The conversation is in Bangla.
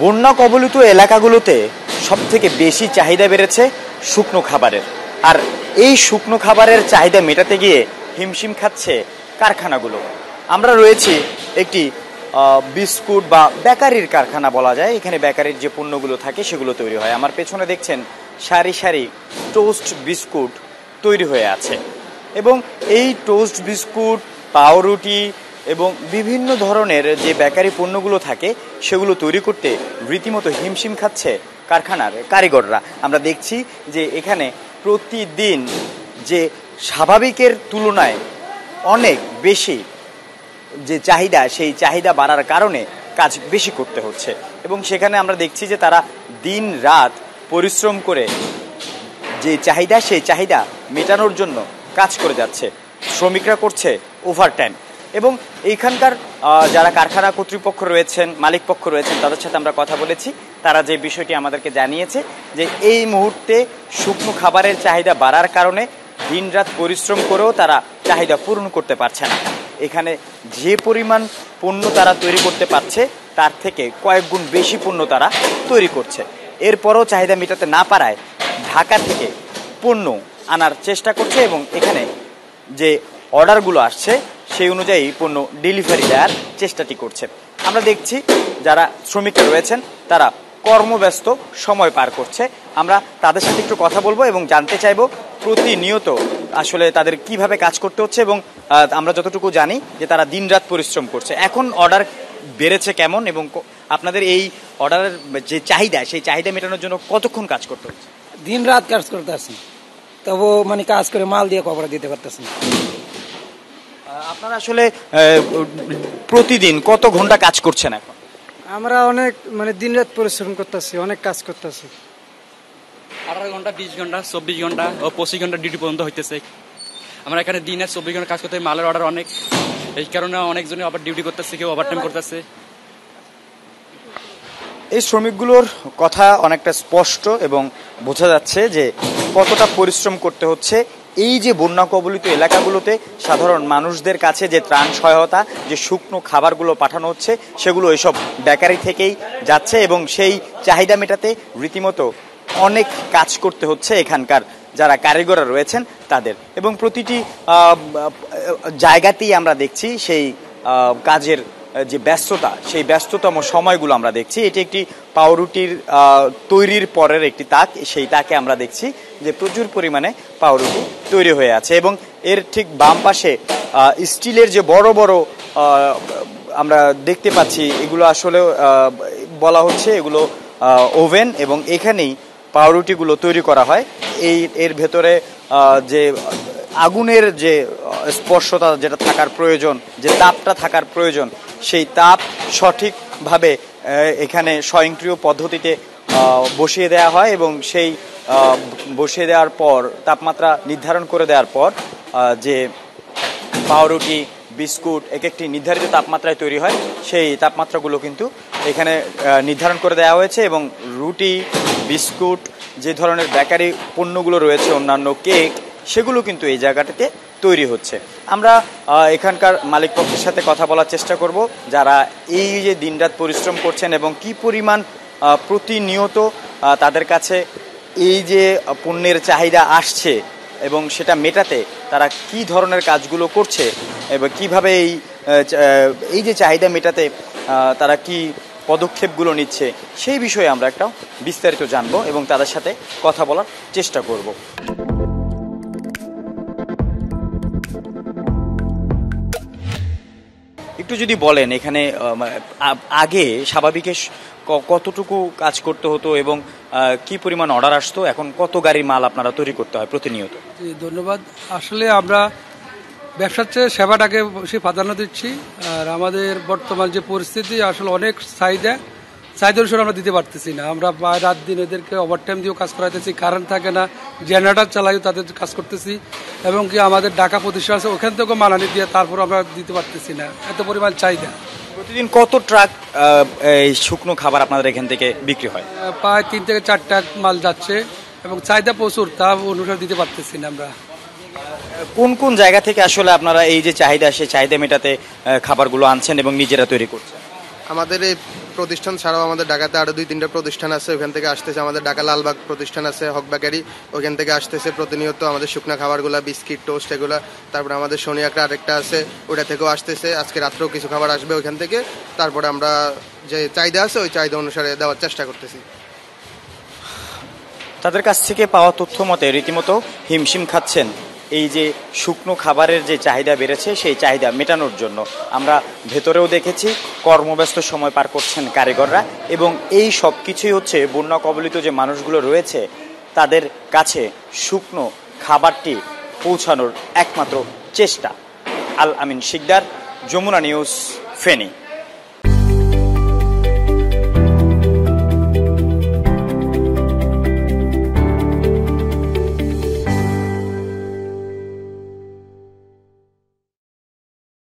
বন্যা কবলিত এলাকাগুলোতে সবথেকে বেশি চাহিদা বেড়েছে শুকনো খাবারের। আর এই শুকনো খাবারের চাহিদা মেটাতে গিয়ে হিমশিম খাচ্ছে কারখানাগুলো। আমরা রয়েছি একটি বিস্কুট বা বেকারির কারখানা বলা যায়। এখানে বেকারির যে পণ্যগুলো থাকে সেগুলো তৈরি হয়। আমার পেছনে দেখছেন সারি সারি টোস্ট বিস্কুট তৈরি হয়ে আছে এবং এই টোস্ট বিস্কুট, পাউরুটি এবং বিভিন্ন ধরনের যে বেকারি পণ্যগুলো থাকে সেগুলো তৈরি করতে রীতিমতো হিমশিম খাচ্ছে কারখানার কারিগররা। আমরা দেখছি যে এখানে প্রতিদিন যে স্বাভাবিকের তুলনায় অনেক বেশি যে চাহিদা, সেই চাহিদা বাড়ার কারণে কাজ বেশি করতে হচ্ছে এবং সেখানে আমরা দেখছি যে তারা দিন রাত পরিশ্রম করে যে চাহিদা, সেই চাহিদা মেটানোর জন্য কাজ করে যাচ্ছে। শ্রমিকরা করছে ওভারটাইম এবং এইখানকার যারা কারখানা কর্তৃপক্ষ রয়েছেন, মালিক পক্ষ রয়েছেন, তাদের সাথে আমরা কথা বলেছি। তারা যে বিষয়টি আমাদেরকে জানিয়েছে যে এই মুহূর্তে শুকনো খাবারের চাহিদা বাড়ার কারণে দিনরাত পরিশ্রম করেও তারা চাহিদা পূরণ করতে পারছে না। এখানে যে পরিমাণ পণ্য তারা তৈরি করতে পারছে তার থেকে কয়েক গুণ বেশি পণ্য তারা তৈরি করছে। এরপরও চাহিদা মেটাতে না পারায় ঢাকা থেকে পণ্য আনার চেষ্টা করছে এবং এখানে যে অর্ডারগুলো আসছে সেই অনুযায়ী পণ্য ডেলিভারি দেওয়ার চেষ্টাটি করছে। আমরা দেখছি যারা শ্রমিকরা রয়েছেন তারা কর্মব্যস্ত সময় পার করছে। আমরা তাদের সাথে একটু কথা বলবো এবং জানতে চাইবো প্রতিনিয়ত আসলে তাদের কিভাবে কাজ করতে হচ্ছে এবং আমরা যতটুকু জানি যে তারা দিনরাত পরিশ্রম করছে। এখন অর্ডার বেড়েছে কেমন এবং আপনাদের এই অর্ডারের যে চাহিদা, সেই চাহিদা মেটানোর জন্য কতক্ষণ কাজ করতে হচ্ছে? দিন রাত কাজ করতে আসি, তবু মানে কাজ করে মাল দিয়ে কভার দিতে পারতেছি। আপনারা আসলে প্রতিদিন কত ঘন্টা কাজ করছেন এখন? আমরা অনেক মানে দিন রাত পরিশ্রম করতেছি, অনেক কাজ করতেছি। 18 ঘন্টা, 20 ঘন্টা, 24 ঘন্টা ও 25 ঘন্টা ডিউটি পর্যন্ত হইতেছে। আমরা এখানে দিনে 24 ঘন্টা কাজ করতে, মালের অর্ডার অনেক, এই কারণে অনেকজনই আবার ডিউটি করতেছে, কেউ ওভারটাইম করতেছে। এই শ্রমিকগুলোর কথা অনেকটা স্পষ্ট এবং বোঝা যাচ্ছে যে কতটা পরিশ্রম করতে হচ্ছে। এই যে বন্যা কবলিত এলাকাগুলোতে সাধারণ মানুষদের কাছে যে ত্রাণ সহায়তা, যে শুকনো খাবারগুলো পাঠানো হচ্ছে সেগুলো এসব বেকারি থেকেই যাচ্ছে এবং সেই চাহিদা মেটাতে রীতিমতো অনেক কাজ করতে হচ্ছে এখানকার যারা কারিগররা রয়েছেন তাদের। এবং প্রতিটি জায়গাতেই আমরা দেখছি সেই কাজের যে ব্যস্ততা, সেই ব্যস্ততম সময়গুলো আমরা দেখছি। এটি একটি পাউরুটির তৈরির পরের একটি তাক, সেই তাকে আমরা দেখছি যে প্রচুর পরিমাণে পাউরুটি তৈরি হয়ে আছে এবং এর ঠিক বাম পাশে স্টিলের যে বড় বড় আমরা দেখতে পাচ্ছি, এগুলো আসলে বলা হচ্ছে এগুলো ওভেন এবং এখানেই পাউরুটিগুলো তৈরি করা হয়। এর ভেতরে যে আগুনের যে স্পর্শতা যেটা থাকার প্রয়োজন, যে তাপটা থাকার প্রয়োজন, সেই তাপ সঠিকভাবে এখানে স্বয়ংক্রিয় পদ্ধতিতে বসিয়ে দেওয়া হয় এবং সেই বসিয়ে দেওয়ার পর তাপমাত্রা নির্ধারণ করে দেওয়ার পর যে পাউরুটি, বিস্কুট এক একটি নির্ধারিত তাপমাত্রায় তৈরি হয়, সেই তাপমাত্রাগুলো কিন্তু এখানে নির্ধারণ করে দেওয়া হয়েছে এবং রুটি, বিস্কুট, যে ধরনের বেকারি পণ্যগুলো রয়েছে, অন্যান্য কেক, সেগুলো কিন্তু এই জায়গাটাতে তৈরি হচ্ছে। আমরা এখানকার মালিক পক্ষের সাথে কথা বলার চেষ্টা করব, যারা এই যে দিনরাত পরিশ্রম করছেন এবং কি পরিমাণ প্রতিনিয়ত তাদের কাছে এই যে পণ্যের চাহিদা আসছে এবং সেটা মেটাতে তারা কি ধরনের কাজগুলো করছে এবং কিভাবে এই যে চাহিদা মেটাতে তারা কি পদক্ষেপগুলো নিচ্ছে, সেই বিষয়ে আমরা একটা বিস্তারিত জানবো এবং তাদের সাথে কথা বলার চেষ্টা করব। একটু যদি বলেন এখানে আগে স্বাভাবিকের কতটুকু কাজ করতে হতো এবং কি পরিমাণ অর্ডার আসতো, এখন কত গাড়ি মাল আপনারা তৈরি করতে হয় প্রতিনিয়ত? ধন্যবাদ। আসলে আমরা ব্যবসার চেয়ে সেবাটাকে বেশি প্রাধান্য দিচ্ছি। আর আমাদের বর্তমান যে পরিস্থিতি, আসলে অনেক চাহিদা অনুসারে আমরা দিতে পারতেছি না। আমরা রাত দিন এদেরকে ওভারটাইম দিয়েও কাজ করাইতেছি, কারেন্ট থাকে না, জেনারেটর চালাইও তাদের কাজ করতেছি এবং কি আমাদের ঢাকা প্রতিষ্ঠান আছে ওখান থেকেও মালানি দিয়ে তারপর আমরা দিতে পারতেছি না, এত পরিমাণ চাহিদা। প্রতিদিন কত ট্রাক এই শুকনো খাবার আপনাদের এখান থেকে বিক্রি হয়? প্রায় 3 থেকে 4 ট্রাক মাল যাচ্ছে এবং চাহিদা প্রচুর, তা অনুসারে দিতে পারতেছি না আমরা। কোন কোন জায়গা থেকে আসলে আপনারা এই যে চাহিদা, সেই চাহিদা মেটাতে খাবারগুলো আনছেন এবং নিজেরা তৈরি করছেন? আমাদের এই প্রতিষ্ঠান ছাড়াও আমাদের ঢাকাতে আরও 2-3টা প্রতিষ্ঠান আছে, ওখান থেকে আসতেছে। আমাদের ঢাকা লালবাগ প্রতিষ্ঠান আছে, হক বেকারি, ওখান থেকে আসতেছে প্রতিনিয়ত আমাদের শুকনা খাবারগুলা, বিস্কিট, টোস্ট এগুলা। তারপরে আমাদের শনিয়াকড়া আরেকটা আছে, ওটা থেকেও আসতেছে। আজকে রাত্রেও কিছু খাবার আসবে ওইখান থেকে। তারপরে আমরা যে চাহিদা আছে ওই চাহিদা অনুসারে দেওয়ার চেষ্টা করতেছি। তাদের কাছ থেকে পাওয়া তথ্য মতে রীতিমতো হিমশিম খাচ্ছেন এই যে শুকনো খাবারের যে চাহিদা বেড়েছে সেই চাহিদা মেটানোর জন্য। আমরা ভেতরেও দেখেছি কর্মব্যস্ত সময় পার করছেন কারিগররা, এবং এই সব কিছুই হচ্ছে বন্যা কবলিত যে মানুষগুলো রয়েছে তাদের কাছে শুকনো খাবারটি পৌঁছানোর একমাত্র চেষ্টা। আল আমিন শিকদার, যমুনা নিউজ, ফেনী।